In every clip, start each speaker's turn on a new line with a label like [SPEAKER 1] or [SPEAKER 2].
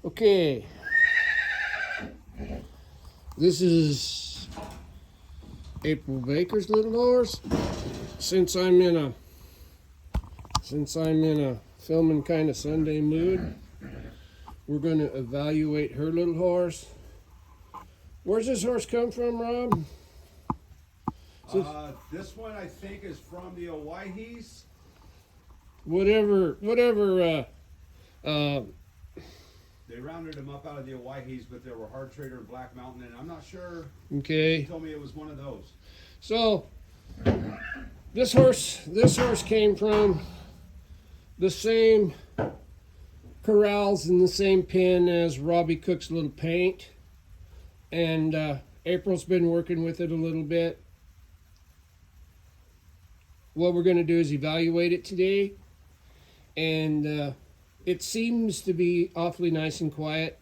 [SPEAKER 1] Okay, this is April Baker's little horse. Since I'm in a filming kind of Sunday mood, we're going to evaluate her little horse. Where's this horse come from, Rob?
[SPEAKER 2] This one I think is from the Owyhees.
[SPEAKER 1] Whatever.
[SPEAKER 2] They rounded him up out of the Owyhees, but there were Hard Trader and Black Mountain, and I'm not sure.
[SPEAKER 1] Okay.
[SPEAKER 2] He told me it was one of those.
[SPEAKER 1] So this horse came from the same corrals and the same pen as Robbie Cook's little paint, and April's been working with it a little bit. What we're going to do is evaluate it today, and it seems to be awfully nice and quiet,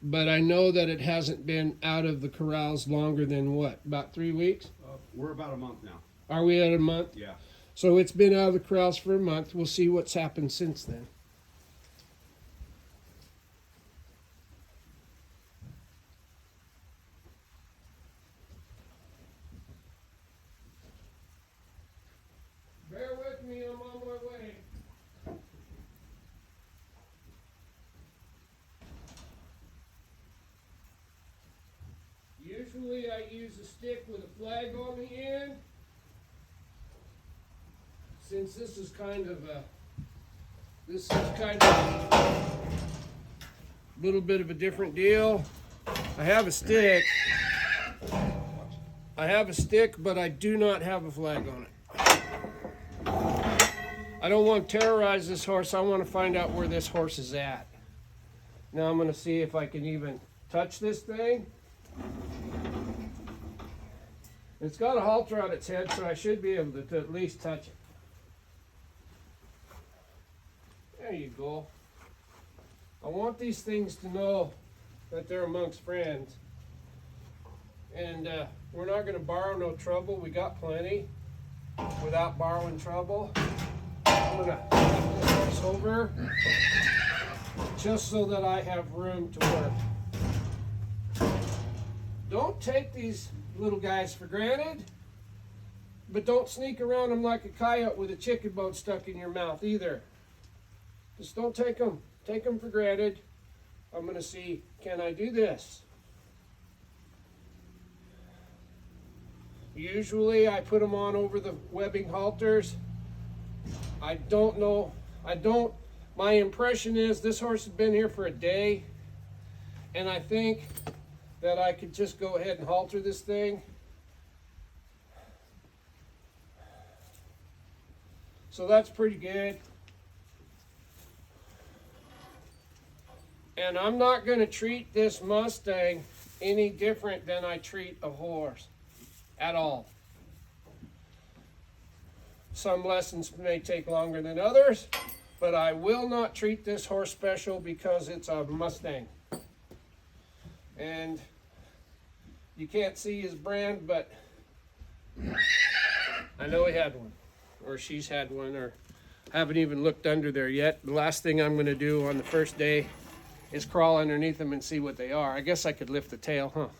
[SPEAKER 1] but I know that it hasn't been out of the corrals longer than what, about 3 weeks?
[SPEAKER 2] We're about a month now.
[SPEAKER 1] Are we at a month?
[SPEAKER 2] Yeah.
[SPEAKER 1] So it's been out of the corrals for a month. We'll see what's happened since then. Bear with me, I'm on my way. Usually I use a stick with a flag on the end. Since this is kind of a little bit of a different deal. I have a stick, but I do not have a flag on it. I don't want to terrorize this horse. I want to find out where this horse is at. Now I'm going to see if I can even touch this thing. It's got a halter on its head, so I should be able to at least touch it. There you go. I want these things to know that they're amongst friends. And we're not going to borrow no trouble. We got plenty without borrowing trouble. I'm going to flip this horse over just so that I have room to work. Don't take these little guys for granted, but don't sneak around them like a coyote with a chicken bone stuck in your mouth either. Just don't take them for granted. I'm going to see, can I do this? Usually I put them on over the webbing halters. I don't know. My impression is this horse has been here for a day, and I think that I could just go ahead and halter this thing. So that's pretty good. And I'm not going to treat this Mustang any different than I treat a horse at all. Some lessons may take longer than others, but I will not treat this horse special because it's a Mustang. And you can't see his brand, but I know he had one, or she's had one, or haven't even looked under there yet. The last thing I'm going to do on the first day is crawl underneath them and see what they are. I guess I could lift the tail,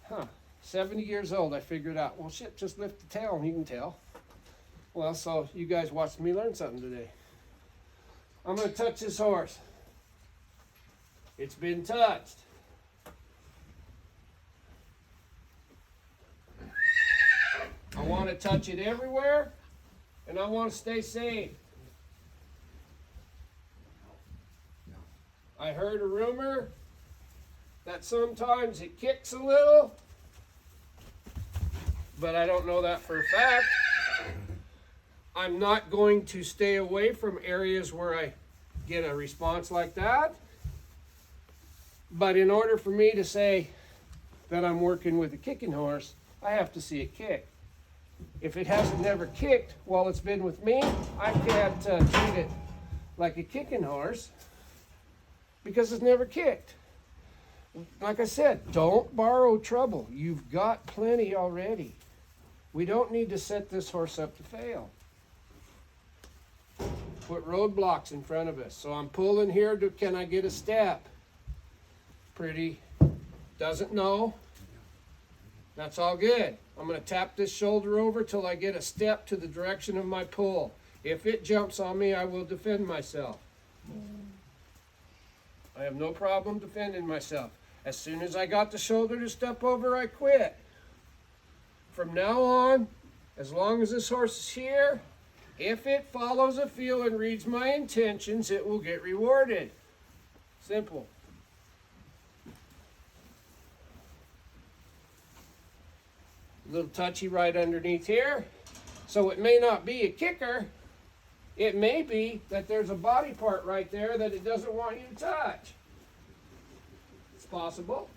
[SPEAKER 1] huh? 70 years old, I figured out, well, shit, just lift the tail and you can tell. Well, so you guys watched me learn something today. I'm going to touch this horse. It's been touched. I want to touch it everywhere, and I want to stay safe. I heard a rumor that sometimes it kicks a little, but I don't know that for a fact. I'm not going to stay away from areas where I get a response like that. But in order for me to say that I'm working with a kicking horse, I have to see it kick. If it hasn't never kicked while it's been with me, I can't treat it like a kicking horse because it's never kicked. Like I said, don't borrow trouble. You've got plenty already. We don't need to set this horse up to fail. Put roadblocks in front of us. So I'm pulling here. Can I get a step? pretty, doesn't know. That's all good. I'm going to tap this shoulder over till I get a step to the direction of my pull. If it jumps on me, I will defend myself. I have no problem defending myself. As soon as I got the shoulder to step over, I quit. From now on, as long as this horse is here, if it follows a feel and reads my intentions, it will get rewarded. Simple. A little touchy right underneath here. So it may not be a kicker. It may be that there's a body part right there that it doesn't want you to touch. It's possible.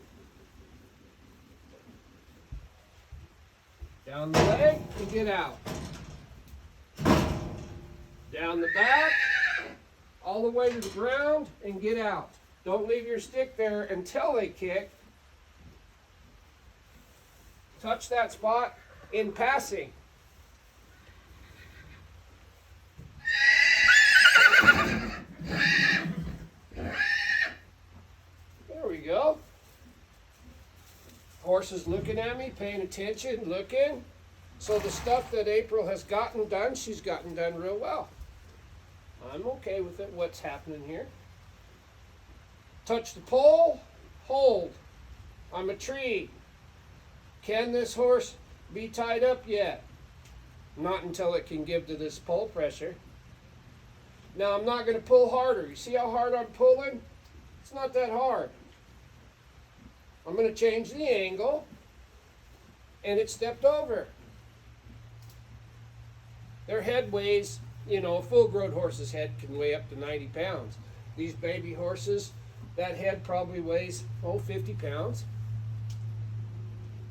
[SPEAKER 1] Down the leg and get out. Down the back, all the way to the ground and get out. Don't leave your stick there until they kick. Touch that spot in passing. There we go. Horse is looking at me, paying attention, looking. So the stuff that April has gotten done, she's gotten done real well. I'm okay with it, what's happening here. Touch the pole, hold. I'm a tree. Can this horse be tied up yet? Not until it can give to this pole pressure. Now I'm not going to pull harder. You see how hard I'm pulling? It's not that hard. I'm going to change the angle, and it stepped over. Their head weighs, you know, a full-grown horse's head can weigh up to 90 pounds. These baby horses, that head probably weighs, 50 pounds.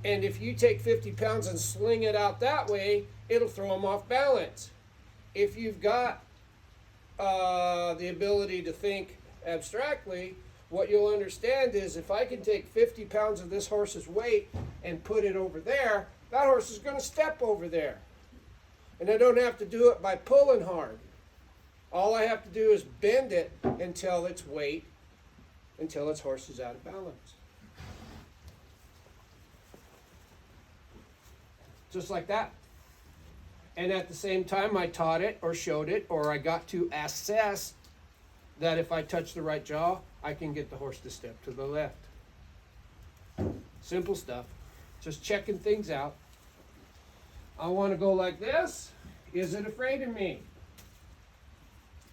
[SPEAKER 1] And if you take 50 pounds and sling it out that way, it'll throw them off balance. If you've got the ability to think abstractly, what you'll understand is if I can take 50 pounds of this horse's weight and put it over there, that horse is going to step over there. And I don't have to do it by pulling hard. All I have to do is bend it until its weight, until its horse is out of balance. Just like that. And at the same time, I taught it or showed it, or I got to assess that if I touch the right jaw, I can get the horse to step to the left. Simple stuff. Just checking things out. I want to go like this. Is it afraid of me?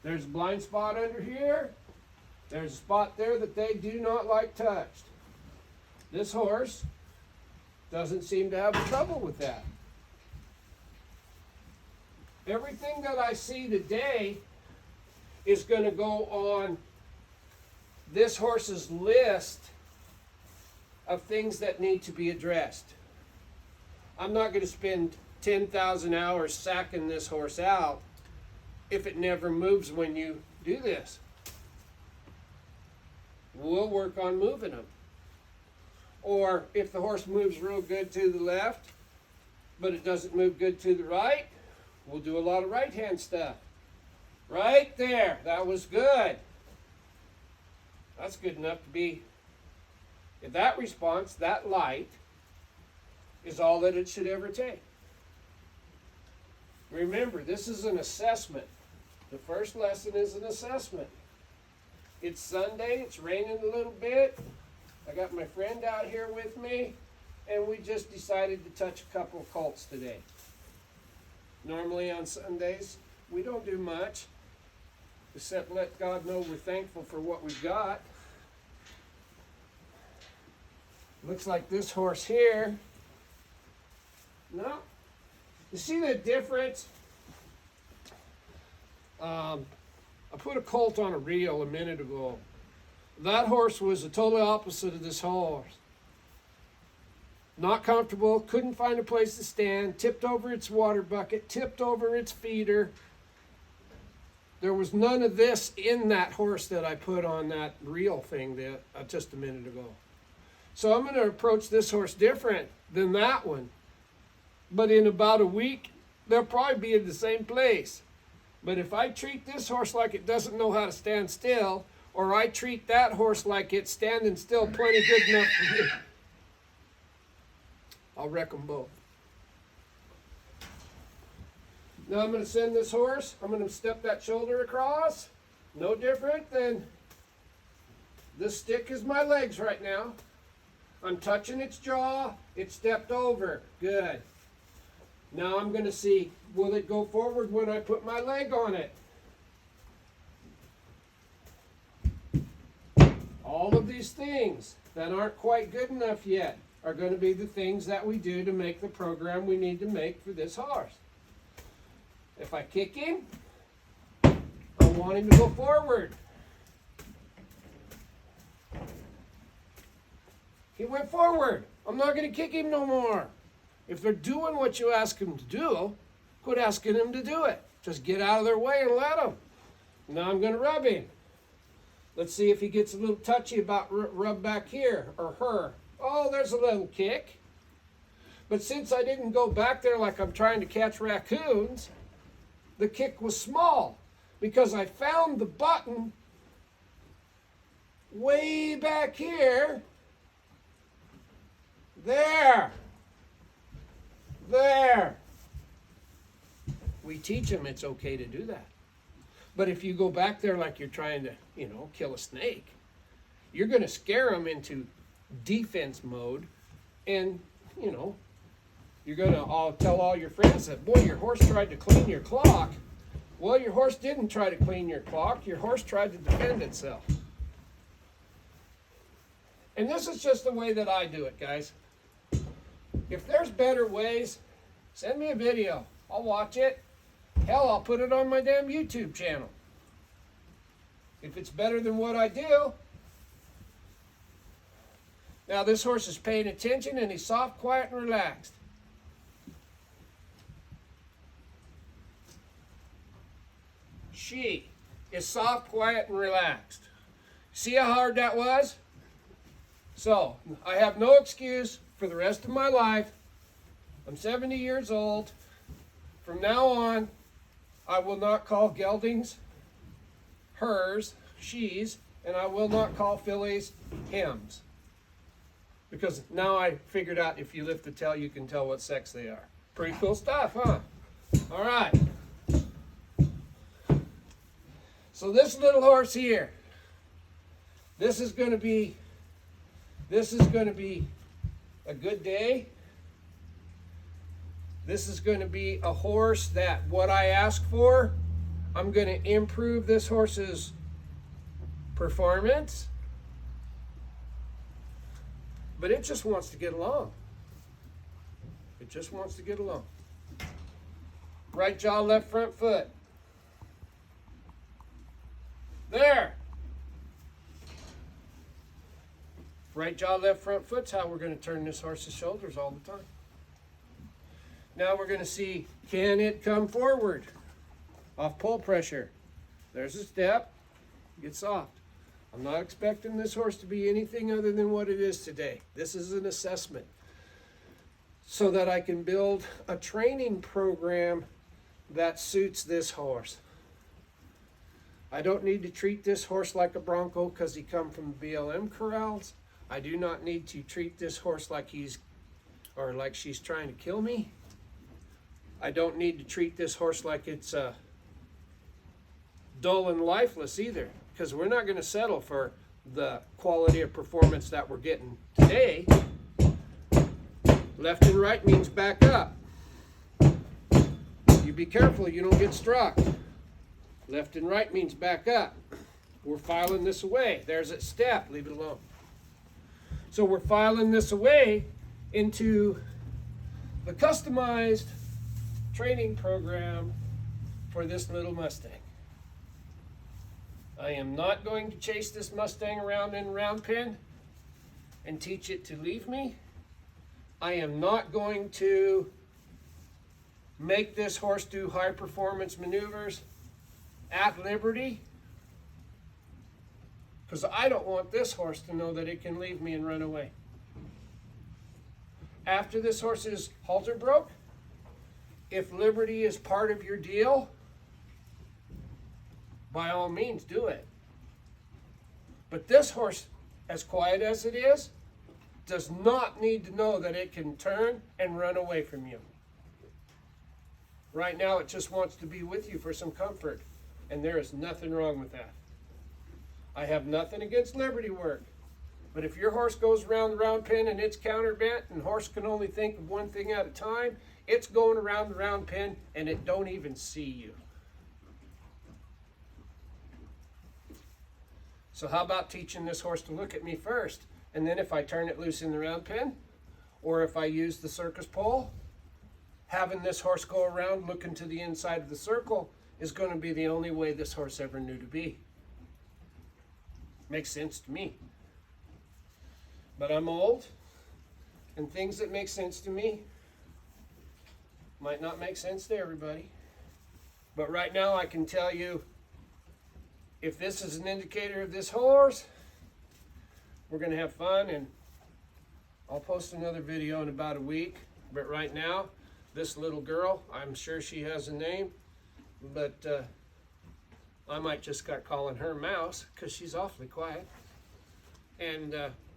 [SPEAKER 1] There's a blind spot under here. There's a spot there that they do not like touched. This horse doesn't seem to have trouble with that. Everything that I see today is going to go on this horse's list of things that need to be addressed. I'm not going to spend 10,000 hours sacking this horse out if it never moves when you do this. We'll work on moving them. Or if the horse moves real good to the left, but it doesn't move good to the right, we'll do a lot of right-hand stuff. Right there, that was good. That's good enough to be, if that response, that light, is all that it should ever take. Remember, this is an assessment. The first lesson is an assessment. It's Sunday, it's raining a little bit. I got my friend out here with me, and we just decided to touch a couple of colts today. Normally on Sundays, we don't do much, except let God know we're thankful for what we've got. Looks like this horse here. No. You see the difference? I put a colt on a reel a minute ago. That horse was the total opposite of this horse. Not comfortable, couldn't find a place to stand, tipped over its water bucket, tipped over its feeder. There was none of this in that horse that I put on that reel thing that, just a minute ago. So I'm going to approach this horse different than that one. But in about a week, they'll probably be in the same place. But if I treat this horse like it doesn't know how to stand still, or I treat that horse like it's standing still plenty good enough for me. I'll wreck them both. Now I'm going to send this horse, I'm going to step that shoulder across. No different than this stick is my legs right now. I'm touching its jaw, it stepped over. Good. Now I'm going to see, will it go forward when I put my leg on it? All of these things that aren't quite good enough yet are going to be the things that we do to make the program we need to make for this horse. If I kick him, I want him to go forward. He went forward. I'm not going to kick him no more. If they're doing what you ask them to do, quit asking them to do it. Just get out of their way and let them. Now I'm going to rub him. Let's see if he gets a little touchy about rub back here, or her. Oh, there's a little kick. But since I didn't go back there like I'm trying to catch raccoons, the kick was small because I found the button way back here. There. There. We teach them it's okay to do that. But if you go back there like you're trying to, kill a snake, you're going to scare them into defense mode, and, you're going to tell all your friends that, boy, your horse tried to clean your clock. Well, your horse didn't try to clean your clock. Your horse tried to defend itself. And this is just the way that I do it, guys. If there's better ways, send me a video. I'll watch it. Hell, I'll put it on my damn YouTube channel. If it's better than what I do. Now this horse is paying attention and he's soft, quiet, and relaxed. She is soft, quiet, and relaxed. See how hard that was? So, I have no excuse for the rest of my life. I'm 70 years old. From now on, I will not call geldings hers, she's, and I will not call fillies hims. Because now I figured out if you lift the tail, you can tell what sex they are. Pretty cool stuff, huh? All right. So this little horse here, this is going to be a good day. This is going to be a horse that what I ask for, I'm going to improve this horse's performance. But it just wants to get along. It just wants to get along. Right jaw, left front foot. There. Right jaw, left front foot's how we're going to turn this horse's shoulders all the time. Now we're going to see, can it come forward off pull pressure? There's a step. Get soft. I'm not expecting this horse to be anything other than what it is today. This is an assessment so that I can build a training program that suits this horse. I don't need to treat this horse like a bronco because he come from the BLM corrals. I do not need to treat this horse like like she's trying to kill me. I don't need to treat this horse like it's dull and lifeless either, because we're not going to settle for the quality of performance that we're getting today. Left and right means back up. You be careful you don't get struck. Left and right means back up. We're filing this away. There's a step. Leave it alone. So we're filing this away into the customized training program for this little Mustang. I am not going to chase this Mustang around in a round pen and teach it to leave me. I am not going to make this horse do high performance maneuvers at liberty, because I don't want this horse to know that it can leave me and run away. After this horse's halter broke, if liberty is part of your deal, by all means do it. But this horse, as quiet as it is, does not need to know that it can turn and run away from you. Right now, it just wants to be with you for some comfort, and there is nothing wrong with that. I have nothing against liberty work, but if your horse goes around the round pen and it's counterbent and horse can only think of one thing at a time, it's going around the round pen and it don't even see you. So how about teaching this horse to look at me first, and then if I turn it loose in the round pen, or if I use the circus pole, having this horse go around looking to the inside of the circle is going to be the only way this horse ever knew to be. Makes sense to me. But I'm old, and things that make sense to me might not make sense to everybody. But right now I can tell you, if this is an indicator of this horse, we're going to have fun, and I'll post another video in about a week. But right now, this little girl, I'm sure she has a name, but I might just start calling her Mouse because she's awfully quiet. And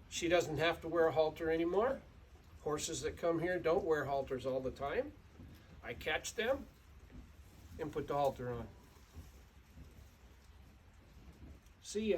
[SPEAKER 1] she doesn't have to wear a halter anymore. Horses that come here don't wear halters all the time. I catch them and put the halter on. See ya.